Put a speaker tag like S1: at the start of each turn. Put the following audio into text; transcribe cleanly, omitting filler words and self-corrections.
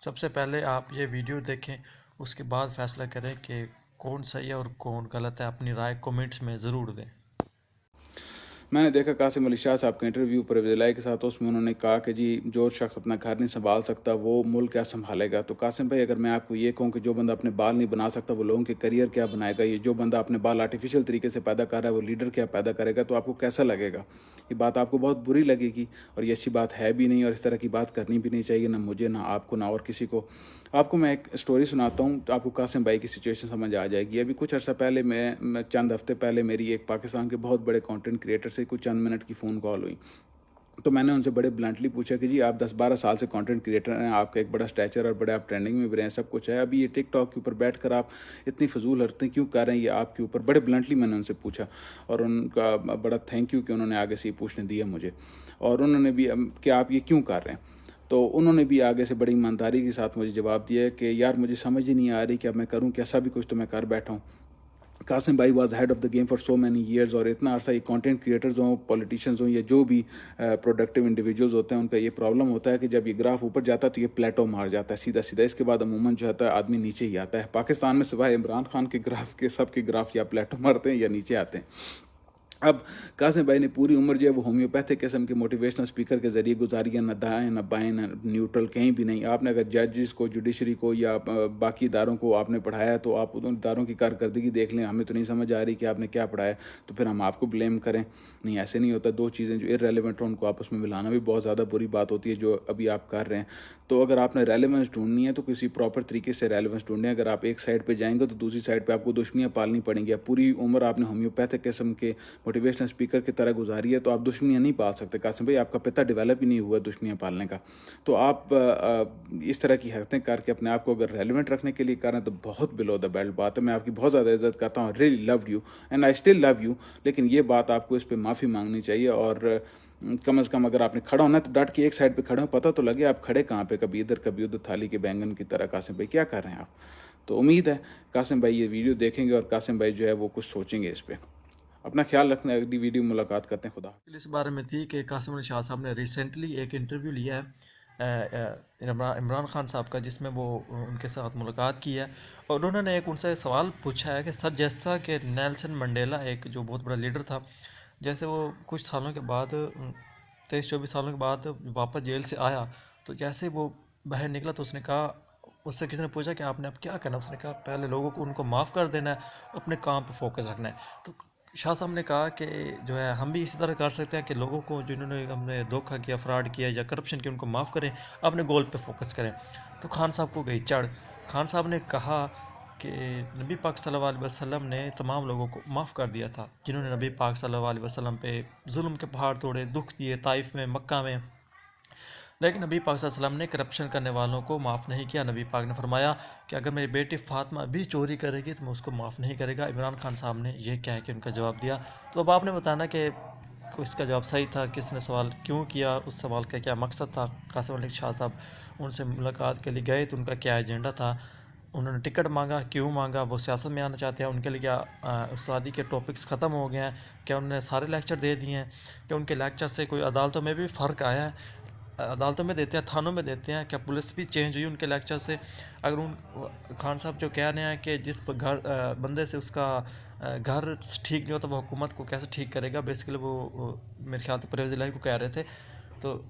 S1: سب سے پہلے آپ یہ ویڈیو دیکھیں، اس کے بعد فیصلہ کریں کہ کون صحیح ہے اور کون غلط ہے. اپنی رائے کومنٹس میں ضرور دیں.
S2: میں نے دیکھا قاسم علی شاہ صاحب کا انٹرویو پرویز الہی کے ساتھ. اس میں انہوں نے کہا کہ جی جو شخص اپنا گھر نہیں سنبھال سکتا وہ ملک کیا سنبھالے گا. تو قاسم بھائی، اگر میں آپ کو یہ کہوں کہ جو بندہ اپنے بال نہیں بنا سکتا وہ لوگوں کے کریئر کیا بنائے گا، یہ جو بندہ اپنے بال آرٹیفیشیل طریقے سے پیدا کر رہا ہے وہ لیڈر کیا پیدا کرے گا، تو آپ کو کیسا لگے گا؟ یہ بات آپ کو بہت بری لگے گی، اور یہ اچھی بات ہے بھی نہیں، اور اس طرح کی بات کرنی بھی نہیں چاہیے، نہ مجھے، نہ آپ کو، نہ اور کسی کو. آپ کو میں ایک سٹوری سناتا ہوں تو آپ کو قاسم بھائی کی سچویشن سمجھ آ جائے گی. ابھی کچھ عرصہ پہلے میں چند ہفتے پہلے میری ایک پاکستان کے بہت بڑے کانٹینٹ کریٹر سے کچھ چند منٹ کی فون کال ہوئی. تو میں نے ان سے بڑے بلنٹلی پوچھا کہ جی آپ 10-12 سال سے کانٹینٹ کریٹر ہیں، آپ کا ایک بڑا اسٹیچر اور بڑے آپ ٹرینڈنگ میں بھی رہے ہیں، سب کچھ ہے، ابھی یہ ٹک ٹاک کے اوپر بیٹھ کر آپ اتنی فضول حرکتیں کیوں کر رہے ہیں؟ یہ آپ کے اوپر بڑے بلنٹلی میں نے ان سے پوچھا، اور ان کا بڑا تھینک یو کہ انہوں نے آگے سے یہ پوچھنے دیا مجھے. اور انہوں نے بھی کہ آپ یہ کیوں کر رہے ہیں، تو انہوں نے بھی آگے سے بڑی ایمانداری کے ساتھ مجھے جواب دیا کہ یار مجھے سمجھ ہی نہیں آ رہی کہ اب میں کروں کیا، سبھی کچھ تو میں کر بیٹھا ہوں. قاسم بھائی was head of the game for so many years, اور اتنا عرصہ یہ کانٹینٹ کریٹرز ہوں، پولیٹیشینز ہوں، یا جو بھی پروڈکٹیو انڈیویجولز ہوتے ہیں، ان کا یہ پرابلم ہوتا ہے کہ جب یہ گراف اوپر جاتا ہے تو یہ پلیٹو مار جاتا ہے سیدھا سیدھا. اس کے بعد عموماً جو ہوتا ہے آدمی نیچے ہی آتا ہے. پاکستان میں سوائے عمران خان کے گراف کے سب کے گراف یا پلیٹو مارتے ہیں یا نیچے آتے ہیں. اب قاسم بھائی نے پوری عمر جو ہے وہ ہومیوپیتھک قسم کے موٹیویشنل اسپیکر کے ذریعے گزاری ہے، نہ دائیں نہ بائیں نہ نیوٹرل، کہیں بھی نہیں. آپ نے اگر ججز کو، جوڈیشری کو یا باقی اداروں کو آپ نے پڑھایا ہے تو آپ ان اداروں کی کارکردگی دیکھ لیں. ہمیں تو نہیں سمجھ آ رہی کہ آپ نے کیا پڑھایا تو پھر ہم آپ کو بلیم کریں. نہیں، ایسے نہیں ہوتا. دو چیزیں جو ارریلیونٹ ہوں ان کو آپس میں ملانا بھی بہت زیادہ بری بات ہوتی ہے، جو ابھی آپ کر رہے ہیں. تو اگر آپ نے ریلیونس ڈھونڈنی ہے تو کسی پراپر طریقے سے ریلیونس ڈھونڈیں. اگر آپ ایک سائڈ پہ جائیں گے تو دوسری سائڈ پہ آپ کو دشمنیاں پالنی پڑیں گی. پوری عمر آپ نے ہومیوپیتھک قسم کے موٹیویشنل اسپیکر کی طرح گزاری ہے تو آپ دشمنیاں نہیں پال سکتے. قاسم بھائی، آپ کا پتا ڈیولپ ہی نہیں ہوا دشمنیاں پالنے کا. تو آپ اس طرح کی حرکتیں کر کے اپنے آپ کو اگر ریلیونٹ رکھنے کے لیے کر رہے ہیں تو بہت بلو دا بیلٹ بات ہے. میں آپ کی بہت زیادہ عزت کرتا ہوں، really loved you and I still love you, لیکن یہ بات آپ کو اس پہ معافی مانگنی چاہیے. اور کم از کم اگر آپ نے کھڑا ہونا ہے تو ڈٹ کے ایک سائڈ پہ کھڑے ہو، پتہ تو لگے آپ کھڑے کہاں پہ، کبھی ادھر کبھی ادھر، تھالی کے بینگن کی طرح. قاسم بھائی کیا کر رہے ہیں آپ؟ تو امید ہے قاسم بھائی یہ ویڈیو دیکھیں گے اور قاسم بھائی جو ہے وہ کچھ سوچیں گے اس پہ. اپنا خیال رکھنا. اگلی ویڈیو میں ملاقات کرتے ہیں. خدا.
S1: اس بارے میں تھی کہ قاسم علی شاہ صاحب نے ریسنٹلی ایک انٹرویو لیا ہے عمران خان صاحب کا، جس میں وہ ان کے ساتھ ملاقات کی ہے، اور انہوں نے ایک ان سے سوال پوچھا ہے کہ سر، جیسا کہ نیلسن منڈیلا ایک جو بہت بڑا لیڈر تھا، جیسے وہ کچھ سالوں کے بعد 23-24 سالوں کے بعد واپس جیل سے آیا، تو جیسے وہ باہر نکلا تو اس نے کہا، اس سے کسی نے پوچھا کہ آپ نے اب کیا کرنا، اس نے کہا پہلے لوگوں کو ان کو معاف کر دینا ہے، اپنے کام پہ فوکس رکھنا ہے. تو شاہ صاحب نے کہا کہ جو ہے ہم بھی اسی طرح کر سکتے ہیں کہ لوگوں کو جنہوں نے ہم نے دھوکہ کیا، فراڈ کیا یا کرپشن کیا، ان کو معاف کریں، اپنے گول پہ فوکس کریں. تو خان صاحب کو گئی چڑھ. خان صاحب نے کہا کہ نبی پاک صلی اللہ علیہ وسلم نے تمام لوگوں کو معاف کر دیا تھا جنہوں نے نبی پاک صلی اللہ علیہ وسلم پہ ظلم کے پہاڑ توڑے، دکھ دیے، طائف میں، مکہ میں، لیکن نبی پاک صلی اللہ علیہ وسلم نے کرپشن کرنے والوں کو معاف نہیں کیا. نبی پاک نے فرمایا کہ اگر میری بیٹی فاطمہ بھی چوری کرے گی تو میں اس کو معاف نہیں کرے گا. عمران خان صاحب نے یہ کہہ کے ان کا جواب دیا. تو اب آپ نے بتانا کہ اس کا جواب صحیح تھا، کس نے سوال کیوں کیا، اس سوال کا کیا مقصد تھا. قاسم علی شاہ صاحب ان سے ملاقات کے لیے گئے تو ان کا کیا ایجنڈا تھا، انہوں نے ٹکٹ مانگا، کیوں مانگا، وہ سیاست میں آنا چاہتے ہیں، ان کے لیے کیا استادی کے ٹاپکس ختم ہو گئے ہیں، کیا انہوں نے سارے لیکچر دے دیے ہیں، کہ ان کے لیکچر سے کوئی عدالتوں میں بھی فرق آیا ہے، عدالتوں میں دیتے ہیں، تھانوں میں دیتے ہیں، کیا پولیس بھی چینج ہوئی ان کے لیکچر سے. اگر ان خان صاحب جو کہہ رہے ہیں کہ جس گھر بندے سے اس کا گھر ٹھیک نہیں ہوتا وہ حکومت کو کیسے ٹھیک کرے گا، بیسیکلی وہ میرے خیال سے پرویز الہی کو کہہ رہے تھے. تو